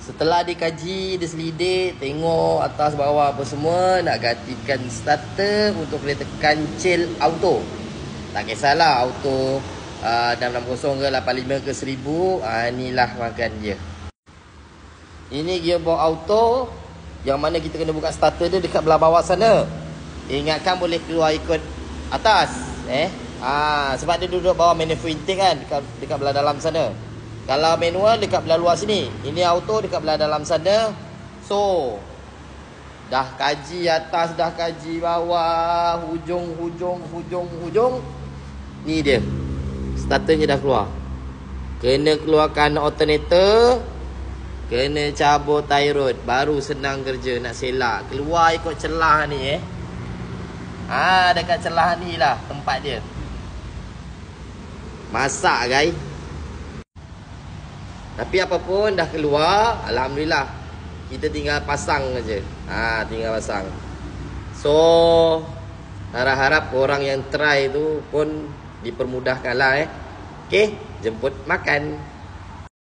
Setelah dikaji, diselidik, tengok atas bawah apa semua, nak gantikan starter untuk boleh tekan chill auto. Tak kisahlah auto 660 ke 85 ke 1000, inilah makan dia. Ini gearbox auto yang mana kita kena buka starter dia dekat belah bawah sana. Ingatkan boleh keluar ikut atas, sebab dia duduk bawah manifold intake kan, dekat belah dalam sana. Kalau manual dekat belah luar sini, ini auto dekat belah dalam sana. So dah kaji atas, dah kaji bawah, hujung. Ni dia, starternya dah keluar. Kena keluarkan alternator, kena cabur tie rod, baru senang kerja nak selak. Keluar ikut celah ni dekat celah ni lah tempat dia. Masak guys. Tapi apa pun dah keluar, alhamdulillah. Kita tinggal pasang aja. Tinggal pasang. So harap-harap orang yang try tu pun dipermudahkan lah. Okay, jemput makan.